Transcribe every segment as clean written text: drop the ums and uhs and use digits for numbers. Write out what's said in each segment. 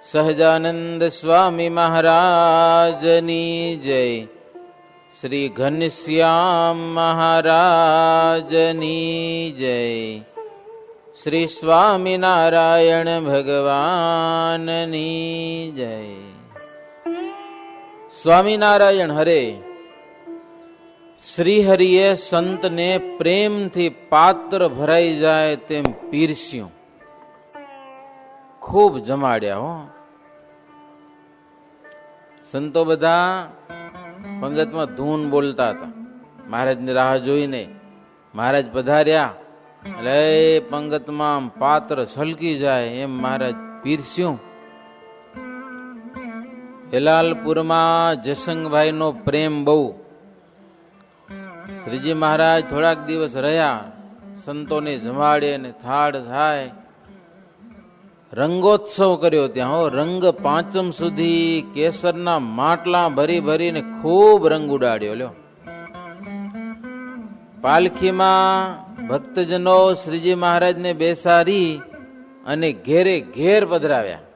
સહજાનંદ સ્વામી મહારાજની જય. શ્રી ઘનશ્યામ મહારાજની જય. શ્રી સ્વામિનારાયણ ભગવાનની જય. સ્વામિનારાયણ હરે. શ્રીહરિએ સંતને પ્રેમથી પાત્ર ભરાઈ જાય તેમ પીરસ્યું, ખૂબ જમાડ્યા. હો, સંતો બધા પંગતમાં ધૂન બોલતા હતા. મહારાજની રાહ જોઈને મહારાજ પધાર્યા એટલે પંગતમાં પાત્ર છલકી જાય એમ મહારાજ પીરસ્યું. હેલાલપુરમાં જસંગભાઈ નો પ્રેમ બહુ. શ્રીજી મહારાજ થોડાક દિવસ રહ્યા, સંતોને જમાડે અને થાળ થાય. રંગોત્સવ કર્યો ત્યાં. હો, રંગ પાંચમ સુધી કેસરના માટલા ભરી ભરીને ખૂબ રંગ ઉડાડ્યો. લ્યો, પાલખીમાં ભક્તજનો શ્રીજી મહારાજને બેસાડી અને ઘેરે ઘેર પધરાવ્યા.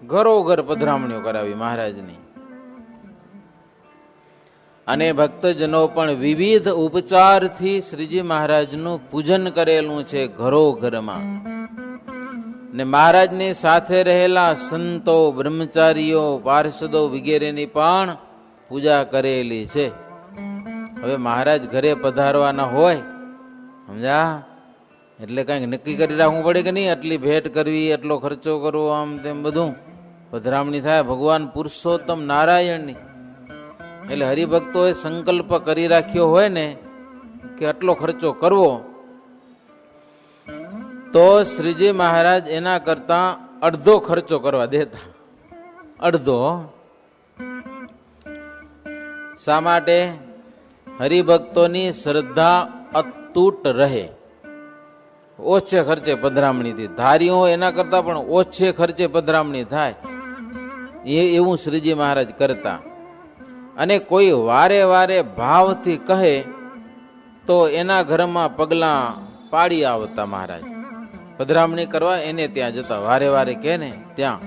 ઘરોઘર પધરામણીઓ કરાવી મહારાજની. અને ભક્તજનો પણ વિવિધ ઉપચારથી શ્રીજી મહારાજનું પૂજન કરેલું છે ઘરોઘરમાં. ને મહારાજની સાથે રહેલા સંતો, બ્રહ્મચારીઓ, પાર્ષદો વગેરેની પણ પૂજા કરેલી છે. હવે મહારાજ ઘરે પધારવાના હોય, સમજ્યા, એટલે કઈક નક્કી કરી રાખવું પડે કે નહીં, આટલી ભેટ કરવી, એટલો ખર્ચો કરવો, આમ તેમ બધું પધરામણી થાય ભગવાન પુરુષોત્તમ નારાયણની. એટલે હરિભક્તોએ સંકલ્પ કરી રાખ્યો હોય ને કે આટલો ખર્ચો કરવો, તો શ્રીજી મહારાજ એના કરતા અડધો ખર્ચો કરવા દેતા. અડધો. શા માટે? હરિભક્તોની શ્રદ્ધા અતૂટ રહે. ઓછે ખર્ચે પધરામણીથી ધાર્યું હોય એના કરતા પણ ઓછે ખર્ચે પધરામણી થાય, એવું શ્રીજી મહારાજ કરતા. અને કોઈ વારે વારે ભાવથી કહે તો એના ઘરમાં પગલા પાડી આવતા મહારાજ. પધરામણી કરવા એને ત્યાં જતા, વારે વારે કે ને ત્યાં.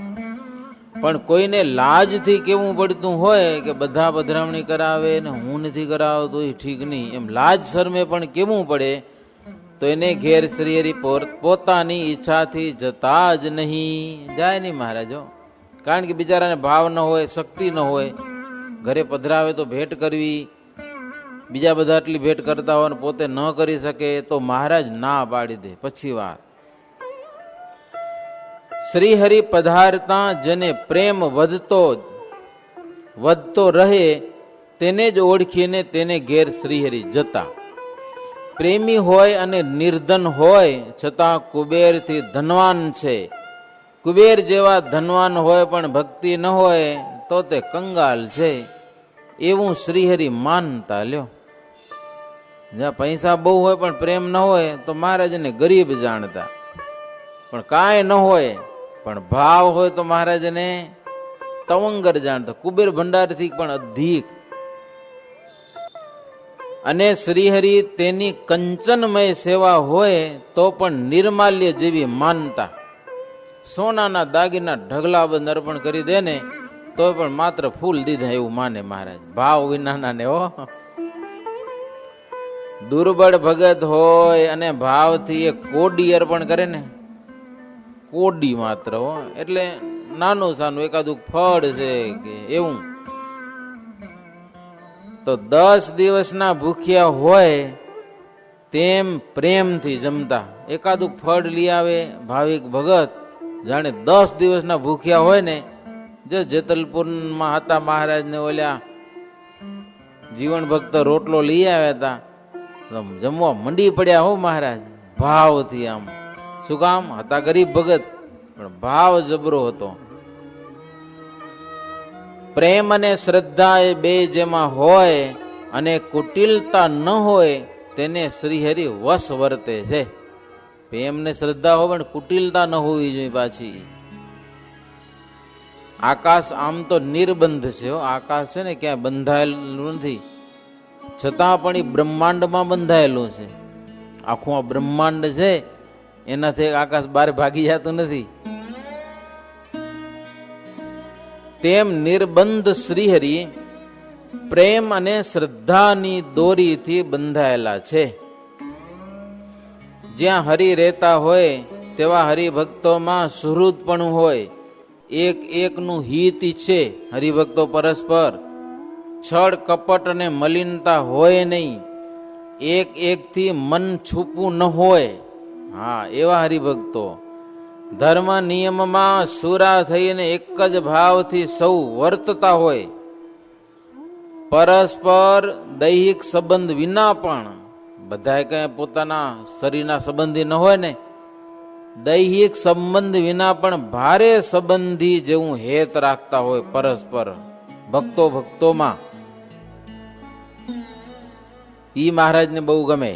પણ કોઈને લાજથી કેવું પડતું હોય કે બધા પધરામણી કરાવે ને હું નથી કરાવતો, એ ઠીક નહીં, એમ લાજ શરમે પણ કેવું પડે, તો એને ઘેર શ્રી પોતાની ઈચ્છાથી જતા જ નહીં. જાય નહીં મહારાજો, કારણ કે બિચારાને ભાવ ન હોય, શક્તિ ન હોય. ઘરે પધરાવે તો ભેટ કરવી, બીજા બધા આટલી ભેટ કરતા હોય ને પોતે ન કરી શકે તો મહારાજ ના પાડી દે. પછી વાત, શ્રીહરિ પધારતા જેને પ્રેમ વધતો રહે તેને જ ઓળખીને તેને ઘેર શ્રીહરિ જતા. પ્રેમી હોય અને નિર્ધન હોય છતાં કુબેરથી ધનવાન છે. કુબેર જેવા ધનવાન હોય પણ ભક્તિ ન હોય તો તે કંગાલ છે, એવું શ્રીહરિ માનતા. લ્યો, જ્યાં પૈસા બહુ હોય પણ પ્રેમ ન હોય તો મહારાજને ગરીબ જાણતા. પણ કાંઈ ન હોય પણ ભાવ હોય તો મહારાજને તવંગર જાણતા, કુબેર ભંડારથી પણ અધિક. અને શ્રીહરિ તેની કંચનમય સેવા હોય તો પણ નિર્માલ્ય જેવી માનતા. સોનાના દાગીના ઢગલા બંધ અર્પણ કરી દે ને તો પણ માત્ર ફૂલ દીધા એવું માને મહારાજ, ભાવ વિનાના ને. હો, દુર્બળ ભગત હોય અને ભાવથી એ કોડી અર્પણ કરે ને, કોડી માત્ર, હો, એટલે નાનું સાનું એકાદું ફળ છે કે એવું, તો 10 દિવસના ભૂખ્યા હોય તેમ પ્રેમથી જમતા. એકાદું ફળ લઈ આવે ભાવિક ભગત, જાણે 10 દિવસના ભૂખ્યા હોય ને. જો જેતલપુરમાં હતા મહારાજ ને ઓલ્યા જીવન ભક્ત રોટલો લઈ આવ્યા હતા, જમવા મંડી પડ્યા. હો મહારાજ ભાવથી. આમ શું કામ? હતા ગરીબ ભગત પણ ભાવ જબરો હતો. પ્રેમ અને શ્રદ્ધા એ બે જેમાં હોય અને કુટિલતા ન હોય તેને શ્રીહરિ વશ વર્તે છે. પ્રેમ ને શ્રદ્ધા હોય પણ કુટિલતા ન હોવી જોઈએ પાછી. આકાશ આમ તો નિર્બંધ છે. આકાશ છે ને ક્યાંય બંધાયેલું નથી, છતાં પણ એ બ્રહ્માંડમાં બંધાયેલું છે. આખું આ બ્રહ્માંડ છે એનાથી આકાશ બહાર ભાગી જતું નથી. તેમ નિર્બંધ શ્રીહરિ પ્રેમ અને શ્રદ્ધાની દોરીથી બંધાયેલા છે. જ્યાં હરિ રહેતા હોય તેવા હરિભક્તોમાં સુહૃદપણું હોય, એક એકનું હિત ઈચ્છે હરિભક્તો પરસ્પર, છળ કપટ અને મલિનતા હોય નહીં, એક એકથી મન છૂપું ન હોય. હા, એવા હરિભક્તો ધર્મ નિયમમાં સુરા થઈને એક જ ભાવથી સૌ વર્તતા હોય, પરસ્પર દૈહિક સંબંધ વિના પણ, બધા કઈ પોતાના શરીરના સંબંધી ન હોય ને, દૈહિક સંબંધ વિના પણ ભારે સંબંધી જેવું હેત રાખતા હોય પરસ્પર ભક્તો ભક્તોમાં. ઈ મહારાજને બહુ ગમે.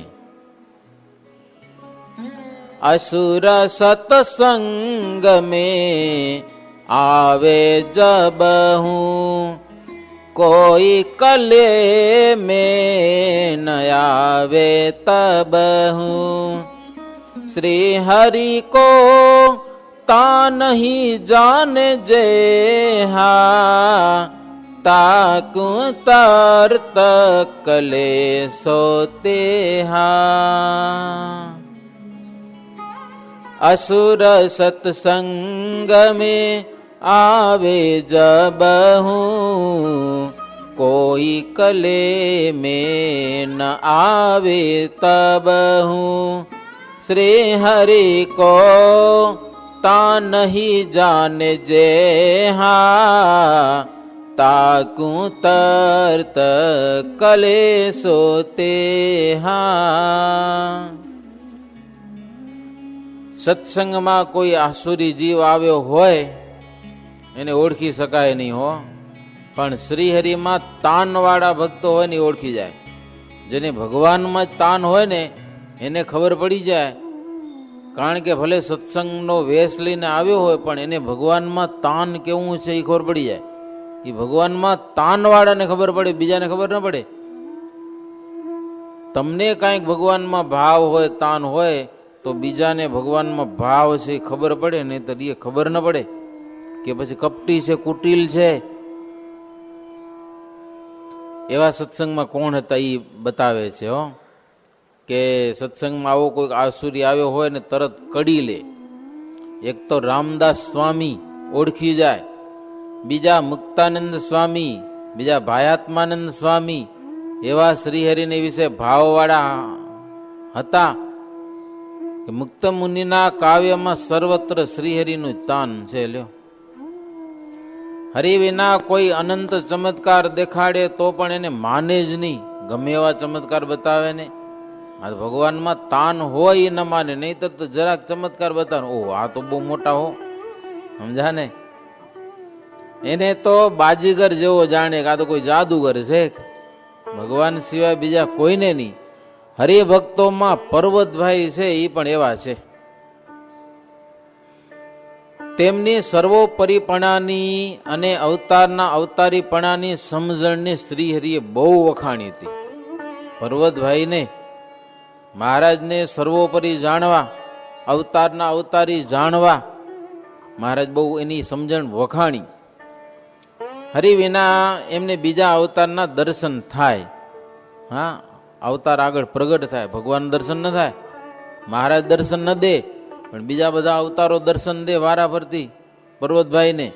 असुर सत्संग में आवे जब हूँ, कोई कले में न आवे तब हूँ. श्री हरि को ता नहीं जाने जे हा, ताकू तरत कले सोते हा. असुर सत्संग में आवे जब हूँ, कोई कले में न आवे तब हूँ. श्री हरि को ता नहीं जाने जे हा, ताकू तरत कले सोते हा. સત્સંગમાં કોઈ આસુરી જીવ આવ્યો હોય એને ઓળખી શકાય નહીં હો, પણ શ્રીહરિમાં તાનવાળા ભક્તો હોય ને ઓળખી જાય. જેને ભગવાનમાં જ તાન હોય ને એને ખબર પડી જાય, કારણ કે ભલે સત્સંગનો વેશ લઈને આવ્યો હોય પણ એને ભગવાનમાં તાન કેવું છે એ ખબર પડી જાય. એ ભગવાનમાં તાનવાળાને ખબર પડે, બીજાને ખબર ન પડે. તમને કાંઈક ભગવાનમાં ભાવ હોય, તાન હોય તો બીજાને ભગવાનમાં ભાવ છે ખબર પડે, નહીં તો એ ખબર ન પડે કે પછી કપટી છે, કુટિલ છે. એવા સત્સંગમાં કોણ હતા એ બતાવે છે હો, કે સત્સંગમાં આવો કોઈ આસુરી આવ્યો હોય ને તરત કડી લે. એક તો રામદાસ સ્વામી ઓળખી જાય, બીજા મુક્તાનંદ સ્વામી, બીજા ભાયાત્માનંદ સ્વામી. એવા શ્રીહરિને વિશે ભાવવાળા હતા કે મુક્ત મુનિના કાવ્યમાં સર્વત્ર શ્રીહરિનું તાન છે. લ્યો, હરિ વિના કોઈ અનંત ચમત્કાર દેખાડે તો પણ એને માને જ નહીં, ગમે એવા ચમત્કાર બતાવે ને. આ ભગવાનમાં તાન હોય એ ન માને, નહીં તો જરાક ચમત્કાર બતાવે, ઓહ આ તો બહુ મોટા હો, સમજા ને. એને તો બાજીગર જેવો જાણે કે આ તો કોઈ જાદુગર છે, ભગવાન સિવાય બીજા કોઈને નહીં. હરિભક્તોમાં પર્વતભાઈ છે એ પણ એવા છે. તેમની સર્વોપરીપણાની અને અવતારના અવતારીપણાની સમજણની શ્રીહરિએ બહુ વખાણી હતી. પર્વતભાઈને મહારાજને સર્વોપરી જાણવા, અવતારના અવતારી જાણવા મહારાજ બહુ એની સમજણ વખાણી. હરિ વિના એમને બીજા અવતારના દર્શન થાય. હા, અવતાર આગળ પ્રગટ થાય, ભગવાન દર્શન ન થાય. મહારાજ દર્શન ન દે પણ બીજા બધા અવતારો દર્શન દે વારા ફરતી પર્વતભાઈને.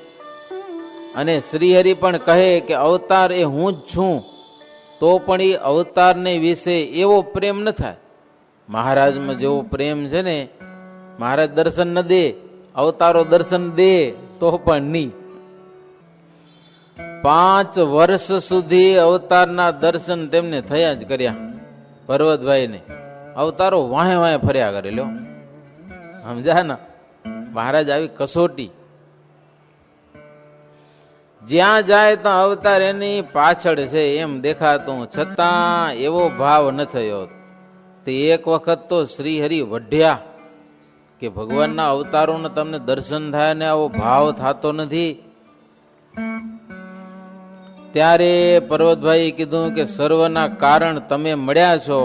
અને શ્રીહરિ પણ કહે કે અવતાર એ હું જ છું, તો પણ એ અવતારને વિશે એવો પ્રેમ ન થાય. મહારાજમાં જેવો પ્રેમ છે ને, મહારાજ દર્શન ન દે, અવતારો દર્શન દે તો પણ નહીં. 5 વર્ષ સુધી અવતારના દર્શન તેમને થયા જ કર્યા. પર્વતભાઈને અવતારો વાહે વાહે ફર્યા કરે. લ્યો, સમજા ને, મહારાજ આવી કસોટી. જ્યાં જાય તો અવતાર એની પાછળ છે એમ દેખાતું, છતાં એવો ભાવ ન થયો. તે એક વખત તો શ્રીહરિ વઢ્યા કે ભગવાનના અવતારોને તમને દર્શન થાય ને આવો ભાવ થતો નથી. ત્યારે પર્વતભાઈ કીધું કે સર્વના કારણ તમે મળ્યા છો,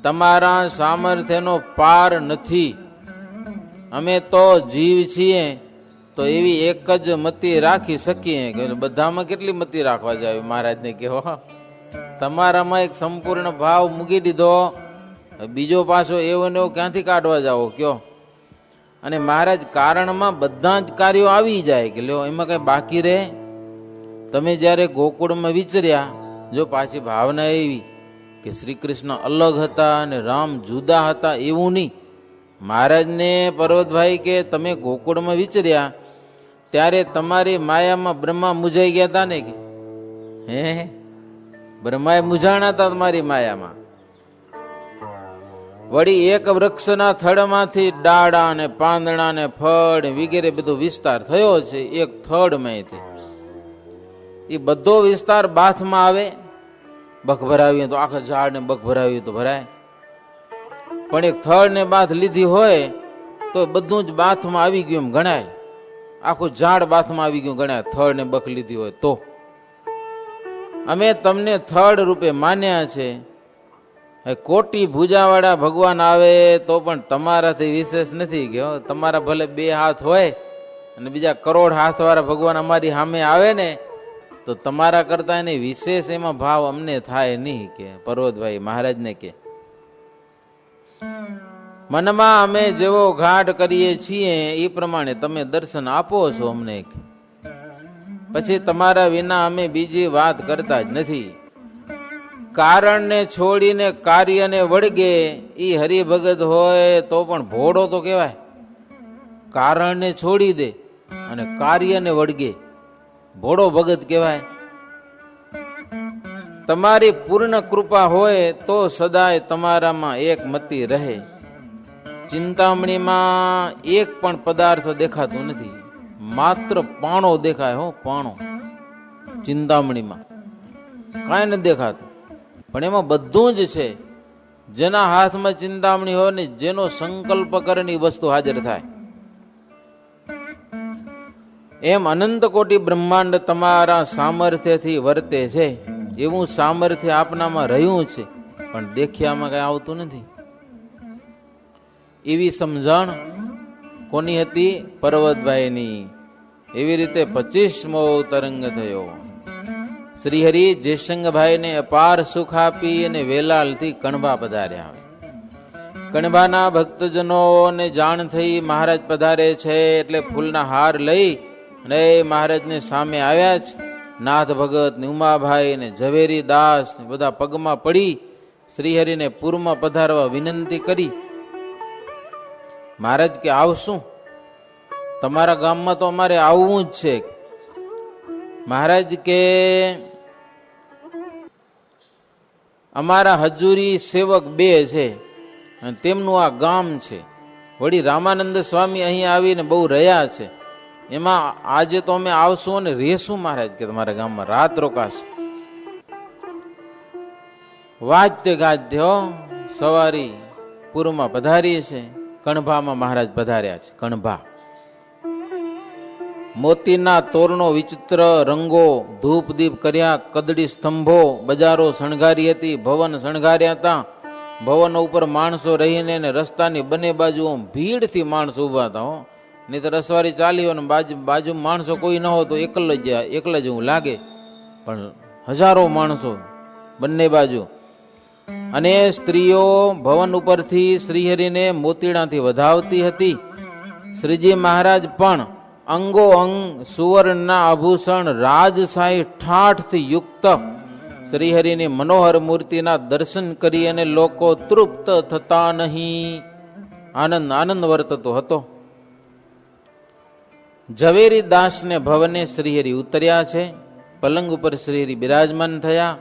તમારા સામર્થ્યનો પાર નથી. અમે તો જીવ છીએ, તો એવી એક જ મતી રાખી શકીએ કે બધામાં કેટલી મતી રાખવા જાય? મહારાજને કહો તમારામાં એક સંપૂર્ણ ભાવ મૂકી દીધો, બીજો પાછો એવો ને એવો ક્યાંથી કાઢવા જાઓ કયો? અને મહારાજ કારણમાં બધા જ કાર્યો આવી જાય કે લ્યો એમાં કઈ બાકી રહે? તમે જ્યારે ગોકુળમાં વિચર્યા, જો પાછી ભાવના એવી કે શ્રી કૃષ્ણ અલગ હતા અને રામ જુદા હતા, એવું નહીં. મહારાજને પર્વતભાઈ કે તમે ગોકુળમાં વિચર્યા ત્યારે તમારી માયામાં બ્રહ્મા મૂંઝાઈ ગયા હતા ને? કે હે, બ્રહ્માએ મૂંઝાણા હતા તમારી માયામાં. વળી એક વૃક્ષના થડમાંથી ડાળા ને પાંદડા ને ફળ વગેરે બધો વિસ્તાર થયો છે એક થડમાંથી. એ બધો વિસ્તાર બાથમાં આવે, બખ ભરાવીએ તો આખા ઝાડ ને બખ ભરાવીએ તો ભરાય, પણ એક થડ ને બાથ લીધી હોય તો બધું જ બાથમાં આવી ગયું એમ ગણાય. આખું ઝાડ બાથમાં આવી ગયું ગણાય, થડ ને બખ લીધી હોય તો. અમે તમને થડ રૂપે માન્યા છે. કોટી ભુજાવાળા ભગવાન આવે તો પણ તમારાથી વિશેષ નથી કે તમારા ભલે 2 હાથ હોય અને બીજા કરોડ હાથ વાળા ભગવાન અમારી સામે આવે ને તો તમારા કરતા એને વિશેષ એમાં ભાવ અમને થાય નહીં કે પર્વતભાઈ મહારાજને કે મનમાં અમે જેવો ઘાટ કરીએ છીએ એ પ્રમાણે તમે દર્શન આપો છો અમને. પછી તમારા વિના અમે બીજી વાત કરતા જ નથી. કારણને છોડીને કાર્યને વળગે એ હરિભગત હોય તો પણ ભોળો તો કહેવાય. કારણને છોડી દે અને કાર્યને વળગે ભોળો ભગત કહેવાય. તમારી પૂર્ણ કૃપા હોય તો સદાય તમારામાં એક મતિ રહે. ચિંતામણીમાં એક પણ પદાર્થ દેખાતો નથી, માત્ર પાણો દેખાય. હો, પાણો ચિંતામણીમાં કાંઈ નથી દેખાતું, પણ એમાં બધું જ છે. જેના હાથમાં ચિંતામણી હોય ને જેનો સંકલ્પ કરે ની વસ્તુ હાજર થાય. એમ અનંત કોટી બ્રહ્માંડ તમારા સામર્થ્યથી વર્તે છે. એવું સામર્થ્ય આપનામાં રહ્યું છે પણ દેખ્યામાં કઈ આવતું નથી. એવી સમજણ કોની હતી? પર્વતભાઈની. એવી રીતે 25મો તરંગ થયો. શ્રીહરિ જયશંકભાઈને અપાર સુખ આપી અને વેલાલથી કણભા પધાર્યા. કણભાના ભક્તજનોને જાણ થઈ મહારાજ પધારે છે એટલે ફૂલના હાર લઈ અને મહારાજને સામે આવ્યા છે. નાથ ભગત ને ઉમાભાઈ ને ઝવેરી દાસ બધા પગમાં પડી શ્રીહરિને પૂરમાં પધારવા વિનંતી કરી. મહારાજ કે આવશું, તમારા ગામમાં તો અમારે આવવું જ છે. મહારાજ કે અમારા હજુરી સેવક 2 છે અને તેમનું આ ગામ છે. વળી રામાનંદ સ્વામી અહીં આવીને બહુ રહ્યા છે. એમાં આજે તો અમે આવશું અને રહેશું. મહારાજ કે તમારા ગામમાં રાત રોકાશું. વાજતે ગાજતે હો સવારી પૂરમાં પધારીએ છે. કણભામાં મહારાજ પધાર્યા છે. કણભા મોતીના તોરણો વિચિત્ર રંગો, ધૂપ દીપ કર્યા, કદડી સ્તંભો, બજારો શણગારી હતી, ભવન શણગાર્યા હતા. ભવન ઉપર માણસો રહીને રસ્તાની બંને બાજુ ભીડથી માણસો ઉભા હતા. હો, નહીં તો રસવારી ચાલી હોય ને બાજુ માણસો કોઈ ન હોય તો એકલા જ એવું લાગે, પણ હજારો માણસો બંને બાજુ. અને સ્ત્રીઓ ભવન ઉપરથી શ્રીહરિને મોતીડાથી વધાવતી હતી. શ્રીજી મહારાજ પણ અંગો અંગ સુવર્ણના આભૂષણ રાજશાહી ઠાઠથી યુક્ત શ્રીહરિની મનોહર મૂર્તિના દર્શન કરી અને લોકો તૃપ્ત થતા નહીં. આનંદ વર્તતો હતો. ઝવેરી દાસને ભવને શ્રીહરિ ઉતર્યા છે. પલંગ ઉપર શ્રીહરિ બિરાજમાન થયા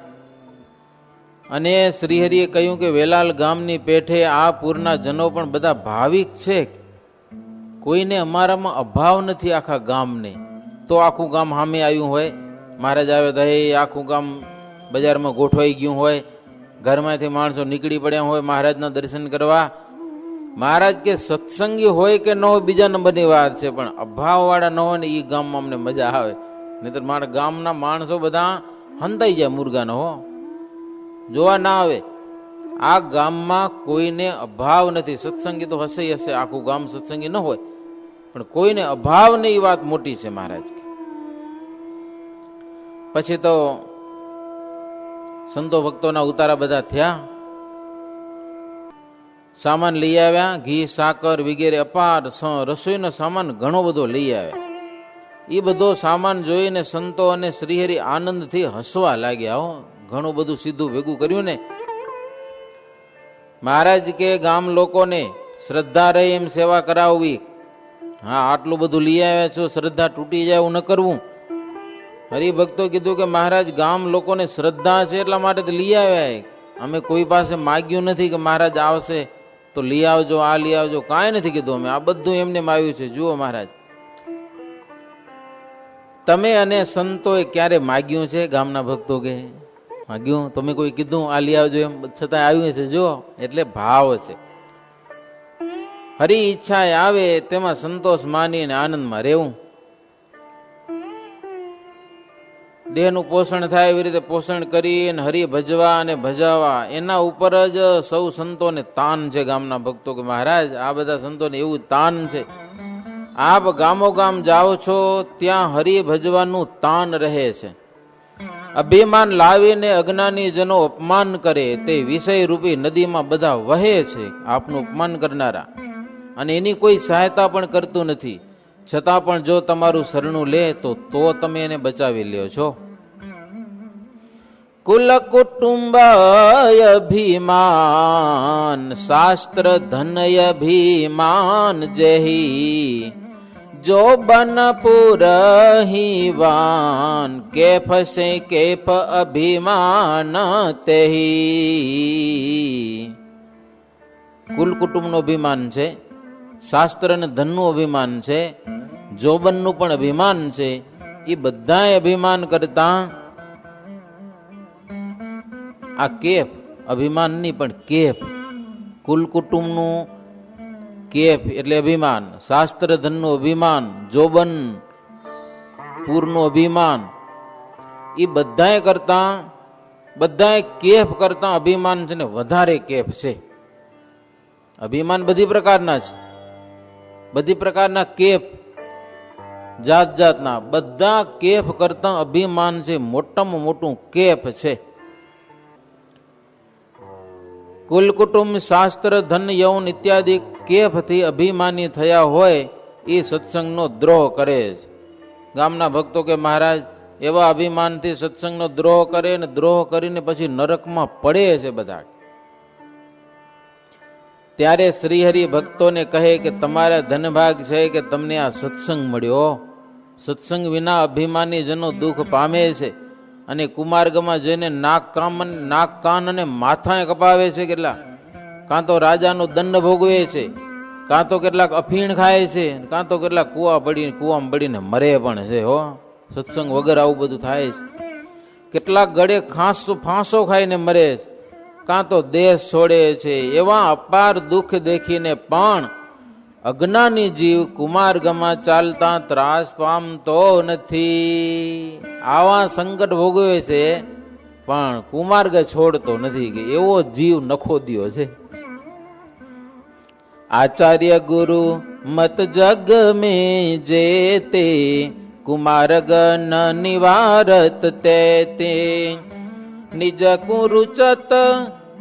અને શ્રીહરિએ કહ્યું કે વેલાલ ગામની પેઠે આ પૂરના જનો પણ બધા ભાવિક છે. કોઈને અમારામાં અભાવ નથી આખા ગામને. તો આખું ગામ સામે આવ્યું હોય, મહારાજ આવે તો આખું ગામ બજારમાં ગોઠવાઈ ગયું હોય, ઘરમાંથી માણસો નીકળી પડ્યા હોય મહારાજના દર્શન કરવા. મહારાજ કે સત્સંગી હોય કે ન હોય બીજા નંબરની વાત છે, પણ અભાવવાળા ન હોય ને એ ગામમાં અમને મજા આવે. નહીતર મારા ગામના માણસો બધા હંતાઈ જાય મુર્ગાનો. હો, જોવા ના આવે. આ ગામમાં કોઈને અભાવ નથી. સત્સંગી તો હશે, આખું ગામ સત્સંગી ન હોય, પણ કોઈને અભાવ નહીં, વાત મોટી છે મહારાજ. પછી તો સંતો ભક્તોના ઉતારા બધા થયા, સામાન લઈ આવ્યા, ઘી સાકર વગેરે અપાર રસોઈનો સામાન ઘણો બધો લઈ આવ્યા. એ બધો સામાન જોઈને સંતો અને શ્રીહરિ આનંદથી હસવા લાગ્યા. હો, ઘણું બધું સીધું ભેગું કર્યું ને. મહારાજ કે ગામ લોકોને શ્રદ્ધા રહે એમ સેવા કરાવવી. હા, આટલું બધું લઈ આવ્યા છો, શ્રદ્ધા તૂટી જાય એવું ન કરવું. હરિભક્તો કીધું કે મહારાજ ગામ લોકોને શ્રદ્ધા છે એટલા માટે તો લઈ આવ્યા. અમે કોઈ પાસે માગ્યું નથી કે મહારાજ આવશે તો લઈ આવજો, આ લઈ આવજો, કાંઈ નથી કીધું. અમે આ બધું એમને આવ્યું છે. જુઓ મહારાજ, તમે અને સંતોએ ક્યારે માગ્યું છે? ગામના ભક્તો કે માગ્યું? તમે કોઈ કીધું આ લઈ આવજો એમ? છતાં આવ્યું છે. જુઓ, એટલે ભાવ છે. હરિ ઈચ્છા આવે તેમાં સંતોષ માની અને આનંદમાં રહેવું. દેહનું પોષણ થાય એવી રીતે પોષણ કરી અને હરિ ભજવા અને ભજાવવા, એના ઉપર જ સૌ સંતોને તાન છે. ગામના ભક્તો કે મહારાજ આ બધા સંતોને એવું તાન છે. આપ ગામો ગામ જાઓ છો ત્યાં હરિ ભજવાનું તાન રહે છે. અભિમાન લાવીને અજ્ઞાની જનો અપમાન કરે તે વિષય રૂપી નદીમાં બધા વહે છે. આપનું અપમાન કરનારા અને એની કોઈ સહાયતા પણ કરતું નથી, છતાં પણ જો તમારું શરણું લે તો તમે એને બચાવી લ્યો છો. કુલ કુટુંબ અભિમાન શાસ્ત્ર ધનય અભિમાન જેહી જો બન પુરહીવાન કેફ સે કેફ અભિમાન તેહી. કુલ કુટુંબનું અભિમાન છે, શાસ્ત્ર અને ધનનું અભિમાન છે, જોબનનું પણ અભિમાન છે. એ બધા અભિમાન કરતા આ કેફ, અભિમાનની પણ કેફ, કુલ કુટુંબનું કેફ એટલે અભિમાન, શાસ્ત્ર ધનનું અભિમાન, જોબન પૂરનું અભિમાન, એ બધાએ કરતા, બધાએ કેફ કરતા અભિમાન છે ને વધારે કેફ છે. અભિમાન બધી પ્રકારના છે, બધી પ્રકારના કેફ, જાત જાતના, બધા કેફ કરતા અભિમાન છે મોટામાં મોટું કેફ છે. કુલ કુટુંબ શાસ્ત્ર ધન યૌન ઇત્યાદિ કેફથી અભિમાની થયા હોય એ સત્સંગનો દ્રોહ કરે છે. ગામના ભક્તો કે મહારાજ એવા અભિમાનથી સત્સંગનો દ્રોહ કરે ને દ્રોહ કરીને પછી નરકમાં પડે છે બધા. ત્યારે શ્રીહરિ ભક્તોને કહે કે તમારા ધનભાગ છે કે તમને આ સત્સંગ મળ્યો. સત્સંગ વિના અભિમાની જનો દુઃખ પામે છે અને કુમાર્ગમાં જઈને નાક કાન અને માથા કપાવે છે. કેટલા કાં તો રાજાનો દંડ ભોગવે છે, કાં તો કેટલાક અફીણ ખાય છે, કાં તો કેટલાક કૂવામાં પડીને મરે પણ છે. હો, સત્સંગ વગર આવું બધું થાય છે. કેટલાક ગળે ફાંસો ખાઈને મરે છે, કાં તો દેશ છોડે છે. એવા અપાર દુઃખ દેખીને પણ અજ્ઞાની જીવ કુમાર્ગમાં ચાલતા ત્રાસ પામતો નથી. આવા સંકટ ભોગવે છે પણ કુમાર્ગ છોડતો નથી, કે એવો જીવ નખોદ્યો છે. આચાર્ય ગુરુ મત જગ મેં જેતે કુમાર્ગ ન નિવારત તે નિજ કુરુચત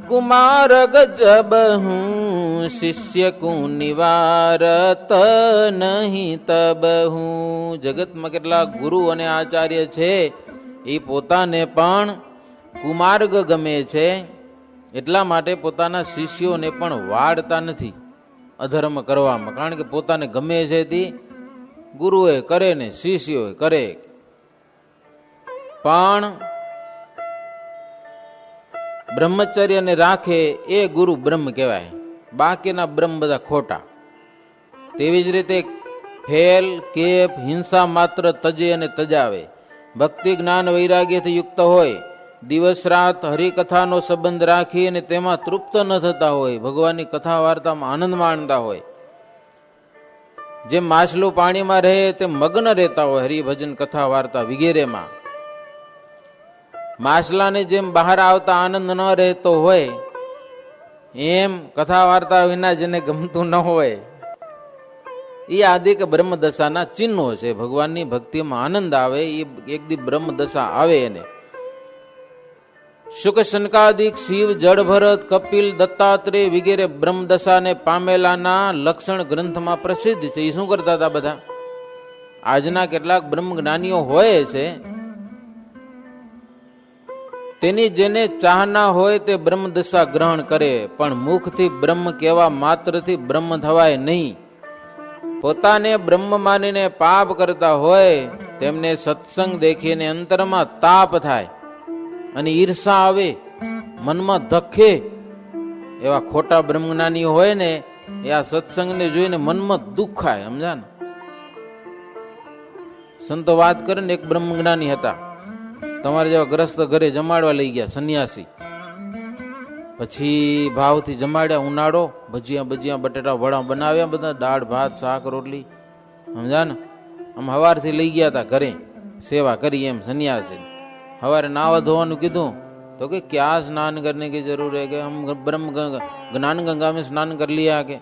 કુમાર્ગ જબ હું શિષ્ય કુ નિવારત નહીં તબ હું. જગતમાં કેટલાક ગુરુ અને આચાર્ય છે એ પોતાને પણ કુમાર્ગ ગમે છે, એટલા માટે પોતાના શિષ્યોને પણ વાળતા નથી અધર્મ કરવામાં. કારણ કે પોતાને ગમે છે તે ગુરુએ કરે ને શિષ્યોએ કરે, પણ બ્રહ્મચર્યને રાખે એ ગુરુ બ્રહ્મ કહેવાય, બાકીના બ્રહ્મ બધા ખોટા. તેવી જ રીતે ફેલ કેફ હિંસા માત્ર તજે અને તજાવે. ભક્તિ જ્ઞાન વૈરાગ્યથી યુક્ત હોય, દિવસ રાત હરિકથાનો સંબંધ રાખી અને તેમાં તૃપ્ત ન થતા હોય, ભગવાનની કથા વાર્તામાં આનંદ માણતા હોય, જેમ માછલું પાણીમાં રહે તે મગ્ન રહેતા હોય હરિભજન કથા વાર્તા વગેરેમાં. માછલાને જેમ બહાર આવતા આનંદ ન રહેતો હોય એમ કથા વાર્તા વિના જેને ગમતું ન હોય એ આદિ કે બ્રહ્મદશાના ચિહ્નો છે. ભગવાનની ભક્તિમાં આનંદ આવે એ એક દી બ્રહ્મદશા આવે એને. શુક શનકાદિક શિવ જડભરત કપિલ દત્તાત્રેય વગેરે બ્રહ્મદશાને પામેલાના લક્ષણ ગ્રંથમાં પ્રસિદ્ધ છે. એ શું કરતા હતા બધા? આજના કેટલાક બ્રહ્મ જ્ઞાનીઓ હોય છે, તેની જેને ચાહના હોય તે બ્રહ્મદશા ગ્રહણ કરે, પણ મુખથી બ્રહ્મ કહેવા માત્રથી બ્રહ્મ થવાય નહીં. પોતાને બ્રહ્મ માનીને પાપ કરતા હોય તેમને સત્સંગ દેખીને અંતરમાં તાપ થાય અને ઈર્ષા આવે, મનમાં ધખે. એવા ખોટા બ્રહ્મજ્ઞાની હોય ને એ આ સત્સંગને જોઈને મનમાં દુઃખ થાય. સમજા ને? સંતો વાત કરે ને, એક બ્રહ્મજ્ઞાની હતા, તમારે જેવા ગ્રસ્ત ઘરે જમાડવા લઈ ગયા, સંન્યાસી. પછી ભાવથી જમાડ્યા, ઉનાળો, ભજીયા ભજીયા બટેટા વડા બનાવ્યા, બધા દાળ ભાત શાક રોટલી. સમજા ને? આમ હવારથી લઈ ગયા હતા ઘરે, સેવા કરી એમ સંન્યાસી. हमारे नावा धोવાનું કીધું तो कि क्या स्नान करने की जरूर है कि हम ब्रह्म ज्ञान गंगा में स्नान कर लिया के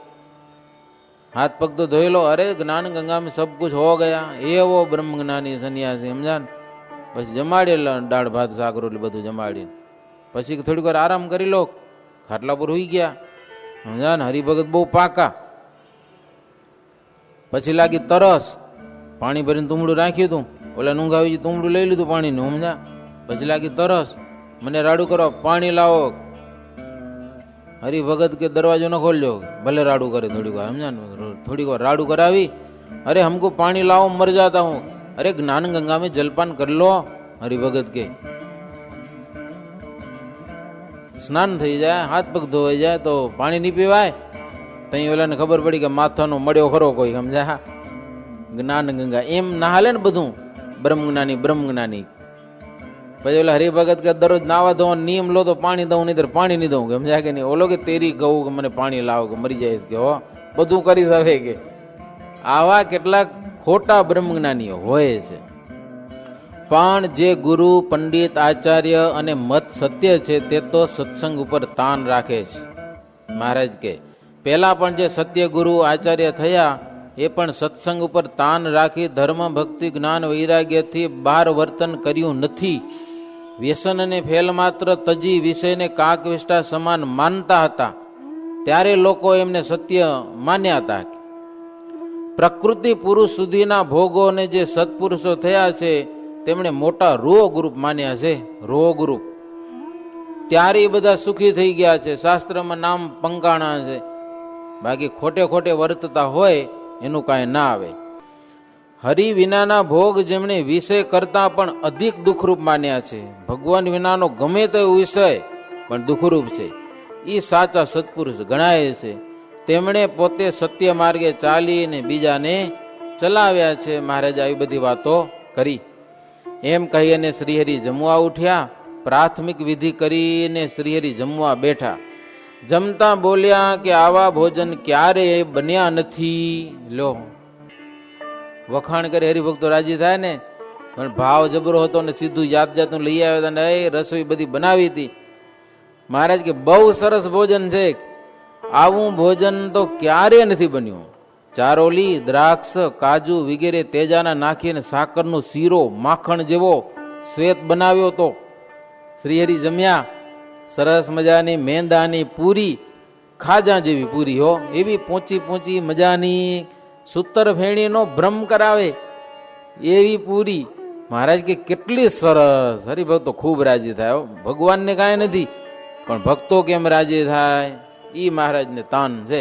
हाथ पग तो धोई लो. अरे ज्ञान गंगा में सब कुछ हो गया. ये वो ब्रह्म ज्ञानी सन्यासी. समझा ने? પછી જમાડી દાળ ભાત શાક રોટલી બધું જમાડી પછી થોડીક વાર આરામ કરી લો, ખાટલા પર હોઈ ગયા. સમજા ને? હરિભગત બહુ પાકા. પછી લાગી તરસ, પાણી ભરીને તુંબડું રાખ્યું હતું, ઓલા નુંગાવી તુંબડું લઈ લીધું પાણીનું. સમજા? પછી લાગી તરસ, મને રાડું કરો, પાણી લાવો. હરિભગત કે દરવાજો ન ખોલજો, ભલે રાડું કરે થોડીક વાર. સમજા ને? થોડીક વાર રાડું કરાવી, અરે हमको पानी लाओ, मर जाता हूँ. अरे ज्ञान गंगा में जलपान कर लो. हरिभगत के स्नान થઈ જાય, હાથ પગ ધોવાઈ જાય તો પાણી નહીં પીવાય. તઈ ઓલાને ખબર પડી કે માથાનો મળ્યો ખરો કોઈ. સમજા? જ્ઞાન ગંગા એમ ના હાલે ને બધું. બ્રહ્મજ્ઞાની બ્રહ્મજ્ઞાની. પછી ઓલા હરિભગત કે દરરોજ નાવા ધોવાનો નિયમ લો તો પાણી દઉં, નહીં પાણી નહીં દઉં. સમજાય કે નહીં? ઓલો કે તેરી કહું કે મને પાણી લાવો કે મરી જાય કે હો બધું કરી શકે કે. આવા કેટલાક ખોટા બ્રહ્મજ્ઞાનીઓ હોય છે. પણ જે ગુરુ પંડિત આચાર્ય અને મત સત્ય છે તે તો સત્સંગ ઉપર તાન રાખે છે. મહારાજ કે પહેલા પણ જે સત્ય ગુરુ આચાર્ય થયા એ પણ સત્સંગ ઉપર તાન રાખી ધર્મ ભક્તિ જ્ઞાન વૈરાગ્યથી બહાર વર્તન કર્યું નથી. વ્યસન અને ફેલ માત્ર તજી વિષયને કાકવિષ્ટા સમાન માનતા હતા, ત્યારે લોકો એમને સત્ય માન્યા હતા. પ્રકૃતિ પુરુષ સુધીના ભોગોને જે સત્પુરુષો થયા છે તેમણે મોટા રો ગ્રુપ માન્યા છે. રો ગ્રુપ ત્યારે એ બધા સુખી થઈ ગયા છે. શાસ્ત્રમાં નામ પંકાણા છે. બાકી ખોટે ખોટે વર્તતા હોય એનું કાંઈ ના આવે. હરિ વિનાના ભોગ જેમણે વિષય કરતા પણ અધિક દુઃખરૂપ માન્યા છે. ભગવાન વિનાનો ગમે તે વિષય પણ દુઃખરૂપ છે. એ સાચા સત્પુરુષ ગણાય છે. તેમણે પોતે સત્ય માર્ગે ચાલીને બીજાને ચલાવ્યા છે. મહારાજ આવી બધી વાતો કરી. એમ કહીને શ્રીહરિ જમવા ઉઠ્યા. પ્રાથમિક વિધિ કરીને શ્રીહરિ જમવા બેઠા. જમતા બોલ્યા કે આવા ભોજન ક્યારે બન્યા નથી. લો, વખાણ કરે હરિભક્તો રાજી થાય ને. પણ ભાવ જબરો હતો ને સીધું જાત જાતનું લઈ આવ્યા હતા ને એ રસોઈ બધી બનાવી હતી. મહારાજ કે બહુ સરસ ભોજન છે, આવું ભોજન તો ક્યારે નથી બન્યું. ચારોલી દ્રાક્ષ કાજુ વગેરે તેજાના નાખીને સાકરનો શીરો માખણ જેવો શ્વેત બનાવ્યો તો. શ્રીહરિ જમ્યા. સરસ મજાની મેંદાની પૂરી, ખાજા જેવી પૂરી હો, એવી પોચી પોચી મજાની સૂતર ફેણીનો ભ્રમ કરાવે એવી પૂરી. મહારાજ કે કેટલી સરસ. હરિભક્તો ખૂબ રાજી થાય. ભગવાનને કાંઈ નથી પણ ભક્તો કેમ રાજી થાય ઈ મહારાજને તાન છે.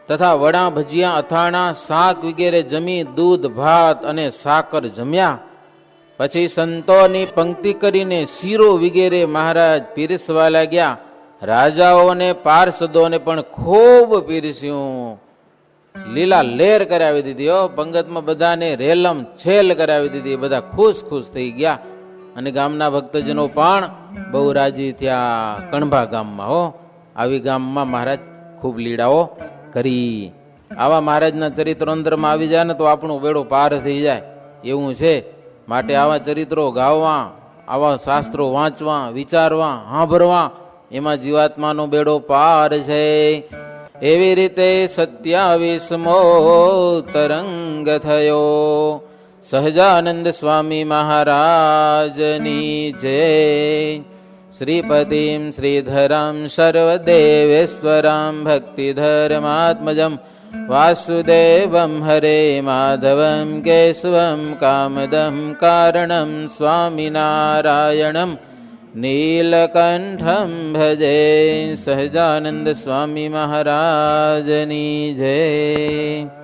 તથા વડા ભજીયા અથાણા શાક વગેરે જમી દૂધ ભાત અને સાકર જમ્યા. પછી સંતોની પંક્તિ કરીને શીરો વગેરે મહારાજ પીરસવા લાગ્યા. રાજાઓને પાર્ષદોને પણ ખૂબ પીરસ્યું. લીલા લેર કરાવી દીધી હો. પંગતમાં બધાને રેલમ છેલ કરાવી દીધી. બધા ખુશ ખુશ થઈ ગયા. અને ગામના ભક્તજનો પણ બહુ રાજી થયા. કણભા ગામમાં હો, આવી ગામમાં મહારાજ ખૂબ લીડાઓ કરી. આવા મહારાજના ચરિત્રો અંદરમાં આવી જાય ને તો આપણો બેડો પાર થઈ જાય એવું છે. માટે આવા ચરિત્રો ગાવવા, આવા શાસ્ત્રો વાંચવા, વિચારવા, સાંભળવા, એમાં જીવાત્માનો બેડો પાર છે. એવી રીતે 27મો તરંગ થયો. સહજાનંદ સ્વામી મહારાજની જય. શ્રીપતિમ શ્રીધરમ સર્વદેવેશ્વરમ ભક્તિધર્માત્મજમ વાસુદેવમ હરે માધવમ કેશવમ કામદમ કારણમ સ્વામિનારાયણમ નીલકંઠમ ભજે. સહજાનંદ સ્વામી મહારાજની જય.